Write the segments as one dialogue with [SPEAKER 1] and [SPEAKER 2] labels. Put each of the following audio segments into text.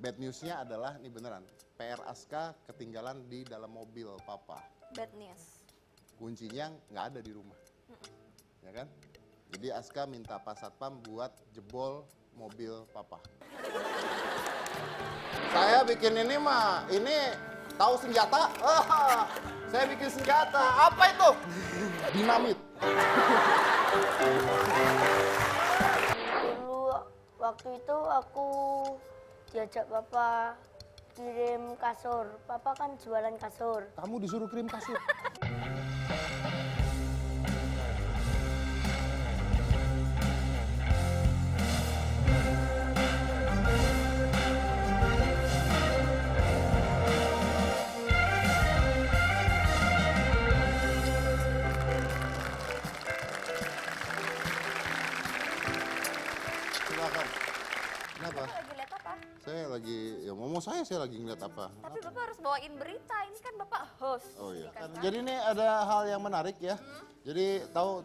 [SPEAKER 1] Bad newsnya adalah, ini beneran, PR Aska ketinggalan di dalam mobil papa.
[SPEAKER 2] Bad news.
[SPEAKER 1] Kuncinya nggak ada di rumah. Ya kan? Jadi Aska minta Pak Satpam buat jebol mobil papa. Saya bikin ini mah, ini tahu senjata? Saya bikin senjata. Apa itu? Dinamit.
[SPEAKER 3] Dulu waktu itu aku diajak papa kirim kasur. Papa kan jualan kasur.
[SPEAKER 1] Kamu disuruh kirim kasur. Silakan. Kenapa?
[SPEAKER 2] Bapak lagi lihat apa?
[SPEAKER 1] Saya lagi, ya ngomong saya lagi ngeliat apa.
[SPEAKER 2] Tapi Bapak harus bawain berita, ini kan Bapak host.
[SPEAKER 1] Oh iya.
[SPEAKER 2] Kan?
[SPEAKER 1] Jadi ini ada hal yang menarik ya. Jadi tahu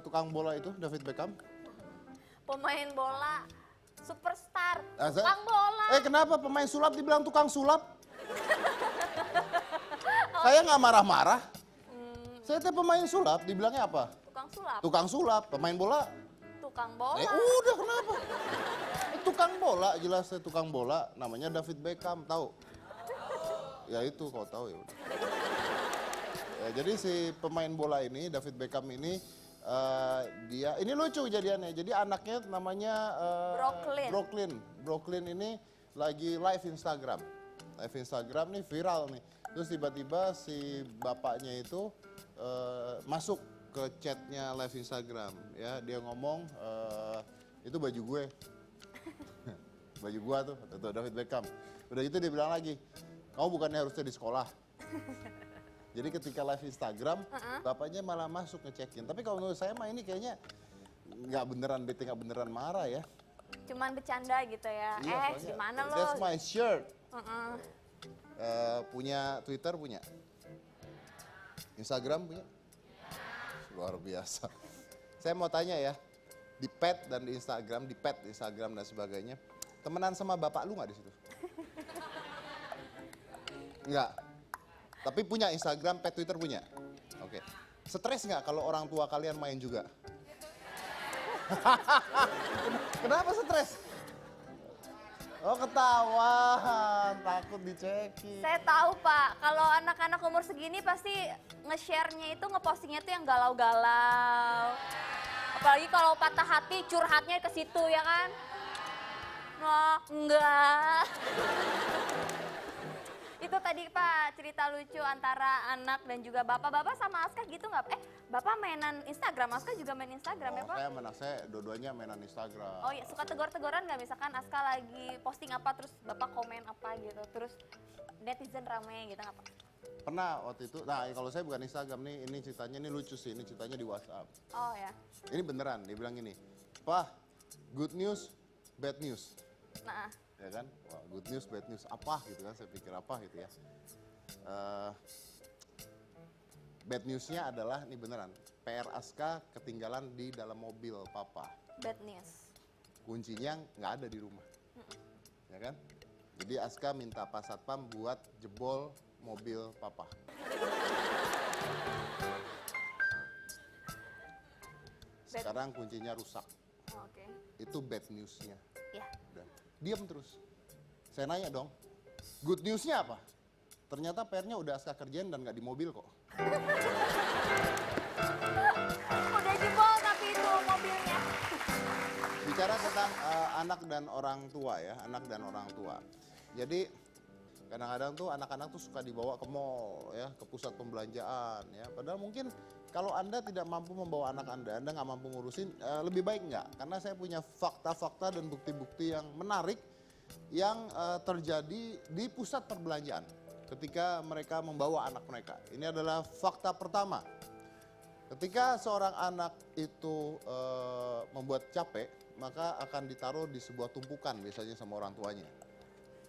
[SPEAKER 1] tukang bola itu David Beckham?
[SPEAKER 2] Pemain bola, superstar,
[SPEAKER 1] Ah, saya-
[SPEAKER 2] tukang bola.
[SPEAKER 1] Kenapa pemain sulap dibilang tukang sulap? Saya nggak marah-marah. Saya teh pemain sulap, dibilangnya apa?
[SPEAKER 2] Tukang sulap,
[SPEAKER 1] Tukang sulap, pemain bola.
[SPEAKER 2] tukang bola.
[SPEAKER 1] Udah kenapa? Tukang bola, jelas saya tukang bola. Namanya David Beckham, tahu? Ya itu kau tahu ya udah. Ya, jadi si pemain bola ini, David Beckham ini, dia ini lucu kejadiannya. Jadi anaknya namanya
[SPEAKER 2] Brooklyn.
[SPEAKER 1] Brooklyn ini lagi live Instagram. Live Instagram nih viral nih. Terus tiba-tiba si bapaknya itu masuk ke chatnya live Instagram. Ya, dia ngomong, itu baju gue. Baju gua tuh David Beckham. Udah gitu dia bilang lagi, kamu bukannya harusnya di sekolah. Jadi ketika live Instagram, bapaknya malah masuk ngecekin. Tapi kalau menurut saya mah ini kayaknya nggak beneran bete, nggak beneran marah ya.
[SPEAKER 2] Cuman bercanda gitu ya.
[SPEAKER 1] Soalnya,
[SPEAKER 2] Gimana lo?
[SPEAKER 1] That's my shirt.
[SPEAKER 2] Heeh.
[SPEAKER 1] Punya Twitter punya? Instagram punya? Luar biasa. Saya mau tanya ya, di pet dan di Instagram, di pet, di Instagram dan sebagainya, temenan sama bapak lu nggak di situ? Enggak. Tapi punya Instagram, pet, Twitter punya? Oke. Stres nggak kalau orang tua kalian main juga? Kenapa stres? Oh ketahuan, takut dicekin.
[SPEAKER 2] Saya tahu Pak, kalau anak-anak umur segini pasti nge-share-nya itu, ngepostingnya tuh yang galau-galau. Apalagi kalau patah hati, curhatnya ke situ ya kan? Nah, enggak. Itu tadi Pak, cerita lucu antara anak dan juga bapak. Bapak sama Aska gitu nggak? Bapak mainan Instagram, Aska juga main Instagram ya Pak?
[SPEAKER 1] Saya anak saya dua-duanya mainan Instagram.
[SPEAKER 2] Oh iya, suka tegur-teguran nggak? Misalkan Aska lagi posting apa, terus Bapak komen apa gitu. Terus netizen rame gitu nggak Pak?
[SPEAKER 1] Pernah waktu itu, nah kalau saya bukan Instagram nih, ini ceritanya, ini lucu sih, ini ceritanya di WhatsApp.
[SPEAKER 2] Oh ya.
[SPEAKER 1] Ini beneran, dia bilang gini, Pak, good news, bad news.
[SPEAKER 2] Nah,
[SPEAKER 1] Ya kan, wah good news, bad news, apa gitu kan, saya pikir apa gitu ya. Bad newsnya adalah, ini beneran, PR Aska ketinggalan di dalam mobil papa.
[SPEAKER 2] bad news.
[SPEAKER 1] Kuncinya nggak ada di rumah. Ya kan? Jadi Aska minta Pak Satpam buat jebol mobil papa. Sekarang kuncinya rusak.
[SPEAKER 2] Oke.
[SPEAKER 1] Itu bad newsnya.
[SPEAKER 2] Ya.
[SPEAKER 1] Udah. Diam terus. Saya nanya dong, good newsnya apa? Ternyata PR-nya udah Aska kerjain dan nggak di mobil kok.
[SPEAKER 2] Udah jebol tapi itu mobilnya.
[SPEAKER 1] Bicara tentang anak dan orang tua ya, anak dan orang tua. Jadi kadang-kadang tuh anak-anak tuh suka dibawa ke mall ya, ke pusat pembelanjaan ya. Padahal mungkin kalau Anda tidak mampu membawa anak Anda nggak mampu ngurusin, lebih baik nggak? Karena saya punya fakta-fakta dan bukti-bukti yang menarik yang terjadi di pusat perbelanjaan ketika mereka membawa anak mereka. Ini adalah fakta pertama. Ketika seorang anak itu membuat capek, maka akan ditaruh di sebuah tumpukan biasanya sama orang tuanya.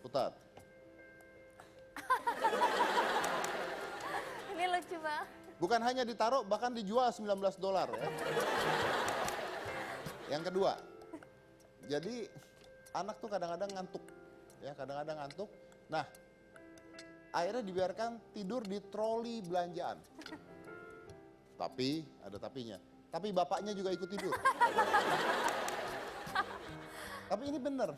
[SPEAKER 1] Putar.
[SPEAKER 2] Ini lucu banget.
[SPEAKER 1] Bukan hanya ditaruh, bahkan dijual $19 ya. Yang kedua, jadi anak tuh kadang-kadang ngantuk. ya kadang-kadang ngantuk. Nah, akhirnya dibiarkan tidur di troli belanjaan. Tapi, ada tapinya. Tapi bapaknya juga ikut tidur. Tapi ini bener,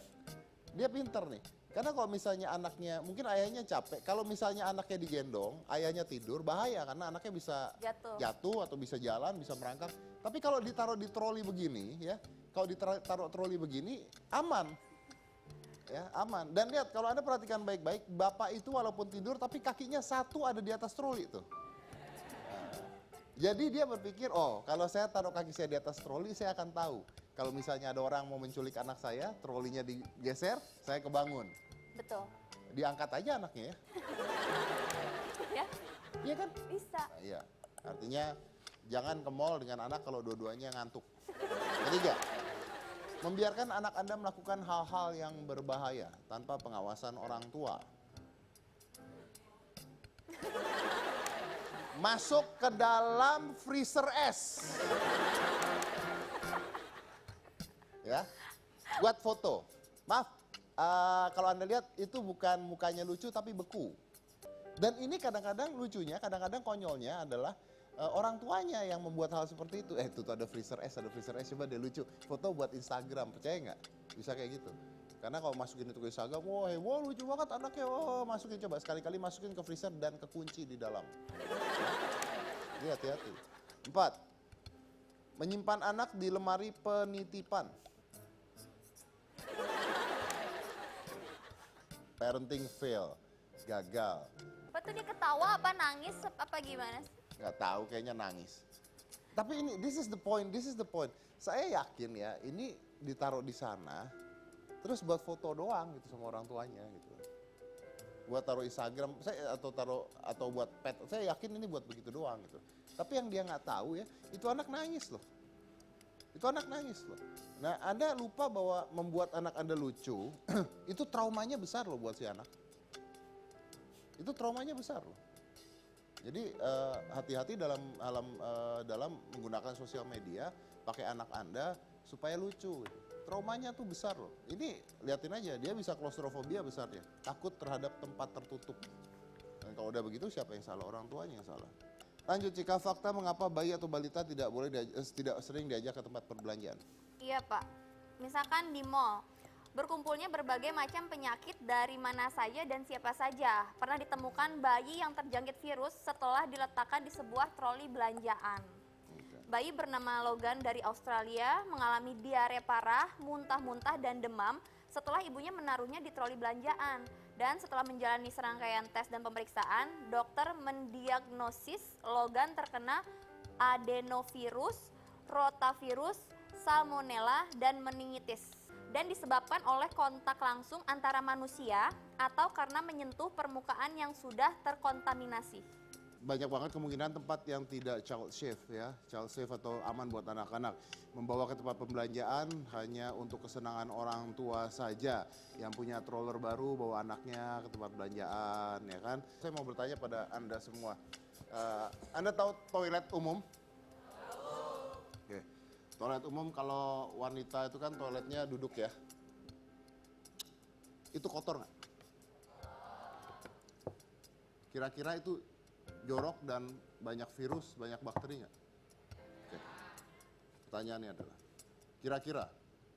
[SPEAKER 1] dia pinter nih. Karena kalau misalnya anaknya, mungkin ayahnya capek. Kalau misalnya anaknya digendong, ayahnya tidur, bahaya. Karena anaknya bisa jatuh atau bisa jalan, bisa merangkak. Tapi kalau ditaruh di troli begini, ya, kalau ditaruh troli begini, aman. Ya, aman. Dan lihat, kalau Anda perhatikan baik-baik, bapak itu walaupun tidur, tapi kakinya satu ada di atas troli tuh. Jadi dia berpikir, oh kalau saya taruh kaki saya di atas troli, saya akan tahu. Kalau misalnya ada orang mau menculik anak saya, trolinya digeser, saya kebangun.
[SPEAKER 2] Betul.
[SPEAKER 1] Diangkat aja anaknya ya.
[SPEAKER 2] Ya,
[SPEAKER 1] Iya kan?
[SPEAKER 2] bisa.
[SPEAKER 1] Nah, iya. Artinya jangan ke mall dengan anak kalau dua-duanya ngantuk. Ketiga, membiarkan anak Anda melakukan hal-hal yang berbahaya tanpa pengawasan orang tua. Masuk ke dalam freezer es. Ya, buat foto. Maaf, kalau Anda lihat itu bukan mukanya lucu tapi beku. Dan ini kadang-kadang lucunya, kadang-kadang konyolnya adalah orang tuanya yang membuat hal seperti itu. Itu tuh ada freezer es, coba deh lucu. Foto buat Instagram, percaya nggak? Bisa kayak gitu. Karena kalau masukin itu ke Instagram, wah lucu banget anaknya, masukin coba. Sekali-kali masukin ke freezer dan kekunci di dalam. Jadi hati-hati. 4, menyimpan anak di lemari penitipan. Parenting fail, gagal.
[SPEAKER 2] Apa tuh dia ketawa apa nangis apa gimana?
[SPEAKER 1] Nggak tahu, kayaknya nangis. Tapi ini, this is the point. Saya yakin ya, ini ditaruh di sana, terus buat foto doang gitu sama orang tuanya gitu. Buat taruh Instagram, atau buat pet, saya yakin ini buat begitu doang gitu. Tapi yang dia nggak tahu ya, itu anak nangis loh. Nah, Anda lupa bahwa membuat anak Anda lucu, itu traumanya besar loh buat si anak. Itu traumanya besar loh. Jadi hati-hati dalam menggunakan sosial media, pakai anak Anda supaya lucu. Traumanya tuh besar loh. Ini liatin aja, dia bisa klaustrofobia besarnya. Takut terhadap tempat tertutup. Dan kalau udah begitu siapa yang salah? Orang tuanya yang salah. Lanjut, Cika, fakta mengapa bayi atau balita tidak sering diajak ke tempat perbelanjaan?
[SPEAKER 2] Iya Pak, misalkan di mall, berkumpulnya berbagai macam penyakit dari mana saja dan siapa saja. Pernah ditemukan bayi yang terjangkit virus setelah diletakkan di sebuah troli belanjaan. Bayi bernama Logan dari Australia mengalami diare parah, muntah-muntah dan demam setelah ibunya menaruhnya di troli belanjaan. Dan setelah menjalani serangkaian tes dan pemeriksaan, dokter mendiagnosis Logan terkena adenovirus, rotavirus, salmonella, dan meningitis. Dan disebabkan oleh kontak langsung antara manusia atau karena menyentuh permukaan yang sudah terkontaminasi.
[SPEAKER 1] Banyak banget kemungkinan tempat yang tidak child safe ya, child safe atau aman buat anak-anak. Membawa ke tempat pembelanjaan hanya untuk kesenangan orang tua saja. Yang punya stroller baru bawa anaknya ke tempat belanjaan, ya kan. Saya mau bertanya pada Anda semua, Anda tahu toilet umum? Oke. Toilet umum kalau wanita itu kan toiletnya duduk ya. Itu kotor nggak? Kira-kira itu jorok dan banyak virus, banyak bakteri nggak? Oke. Pertanyaannya adalah, kira-kira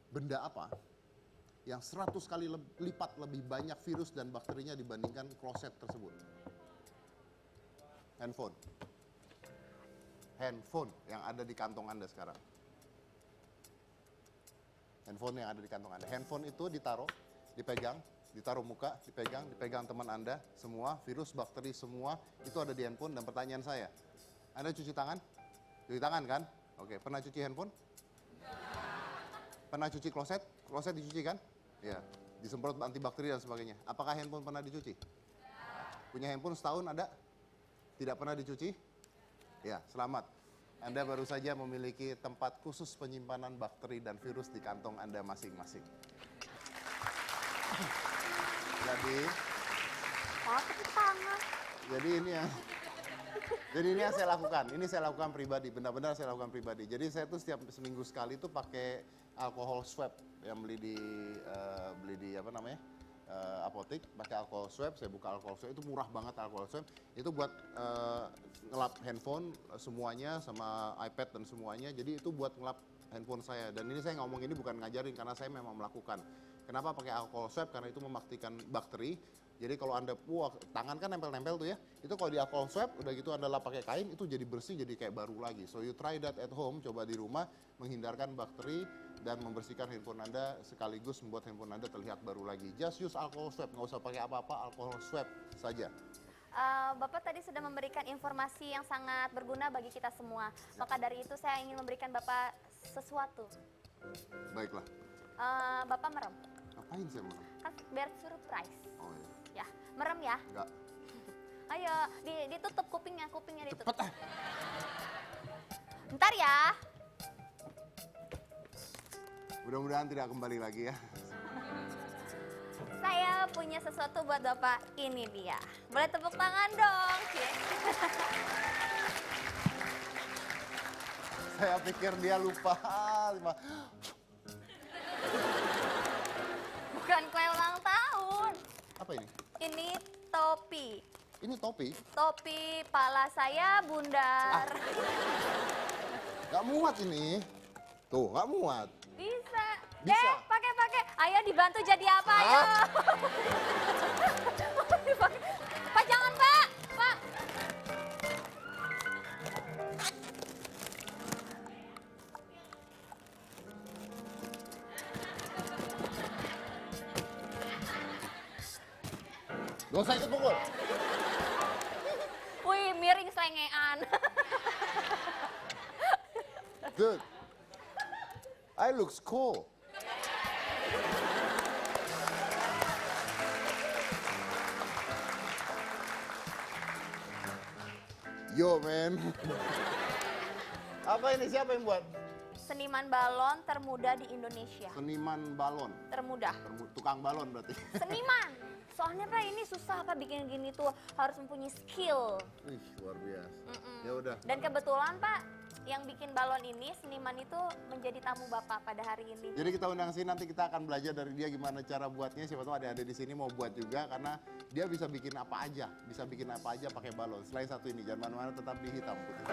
[SPEAKER 1] benda apa yang 100 kali lipat lebih banyak virus dan bakterinya dibandingkan kloset tersebut? Handphone. Handphone yang ada di kantong Anda sekarang. Handphone yang ada di kantong Anda. Handphone itu ditaruh muka, dipegang teman Anda, semua, virus, bakteri, semua, itu ada di handphone. Dan pertanyaan saya, Anda cuci tangan? Cuci tangan kan? Oke, pernah cuci handphone? Pernah cuci kloset? Kloset dicuci kan? Ya, disemprot antibakteri dan sebagainya. Apakah handphone pernah dicuci? Punya handphone setahun ada? Tidak pernah dicuci? Ya, selamat. Anda baru saja memiliki tempat khusus penyimpanan bakteri dan virus di kantong Anda masing-masing. Jadi ini yang saya lakukan. Ini saya lakukan pribadi, benar-benar saya lakukan pribadi. Jadi saya tuh setiap seminggu sekali tuh pakai alkohol swab yang beli di apotik, pakai alcohol swab. Saya buka alcohol swab, itu murah banget alcohol swab. Itu buat ngelap handphone semuanya sama iPad dan semuanya. Jadi itu buat ngelap handphone saya. Dan ini saya ngomong ini bukan ngajarin karena saya memang melakukan. Kenapa pakai alcohol swab? Karena itu mematikan bakteri. Jadi kalau Anda, tangan kan nempel-nempel tuh ya, itu kalau di alcohol swab, udah gitu Anda lap pakai kain, itu jadi bersih, jadi kayak baru lagi. So you try that at home, coba di rumah, menghindarkan bakteri dan membersihkan handphone Anda sekaligus membuat handphone Anda terlihat baru lagi. Just use alcohol swab, nggak usah pakai apa-apa, alcohol swab saja.
[SPEAKER 2] Bapak tadi sudah memberikan informasi yang sangat berguna bagi kita semua. Maka dari itu saya ingin memberikan Bapak sesuatu.
[SPEAKER 1] Baiklah.
[SPEAKER 2] Bapak merem.
[SPEAKER 1] Ngapain saya merem?
[SPEAKER 2] Kan biar surprise.
[SPEAKER 1] Oh iya.
[SPEAKER 2] Ya, merem ya.
[SPEAKER 1] Enggak.
[SPEAKER 2] Ayo, ditutup kupingnya ditutup.
[SPEAKER 1] Cepet ah.
[SPEAKER 2] Bentar ya.
[SPEAKER 1] Mudah-mudahan tidak kembali lagi ya.
[SPEAKER 2] Saya punya sesuatu buat Bapak. Ini dia. Boleh tepuk tangan dong.
[SPEAKER 1] Saya pikir dia lupa.
[SPEAKER 2] Bukan kue ulang tahun.
[SPEAKER 1] Apa ini?
[SPEAKER 2] Ini topi.
[SPEAKER 1] Ini topi?
[SPEAKER 2] Topi pala saya bundar.
[SPEAKER 1] Nggak muat ini. Tuh, nggak muat.
[SPEAKER 2] Bisa.
[SPEAKER 1] Bisa.
[SPEAKER 2] Pakai. Ayo dibantu jadi apa ayo. Pak jangan Pak. Pak.
[SPEAKER 1] Gak usah ikut pukul.
[SPEAKER 2] Wih miring selengean.
[SPEAKER 1] Dude, I looks cool. Yo, man. Apa ini? Siapa yang buat?
[SPEAKER 2] Seniman balon termuda di Indonesia.
[SPEAKER 1] Seniman balon.
[SPEAKER 2] Termuda.
[SPEAKER 1] Tukang balon berarti.
[SPEAKER 2] Seniman. Soalnya Pak ini susah Pak bikin gini tuh harus mempunyai skill.
[SPEAKER 1] Wih, luar biasa. Ya udah.
[SPEAKER 2] Dan kebetulan Pak yang bikin balon ini seniman itu menjadi tamu Bapak pada hari ini.
[SPEAKER 1] Jadi kita undang sini, nanti kita akan belajar dari dia gimana cara buatnya. Siapa tahu ada di sini mau buat juga karena dia bisa bikin apa aja, pakai balon. Selain satu ini, jangan mana-mana, tetap di Hitam Putih.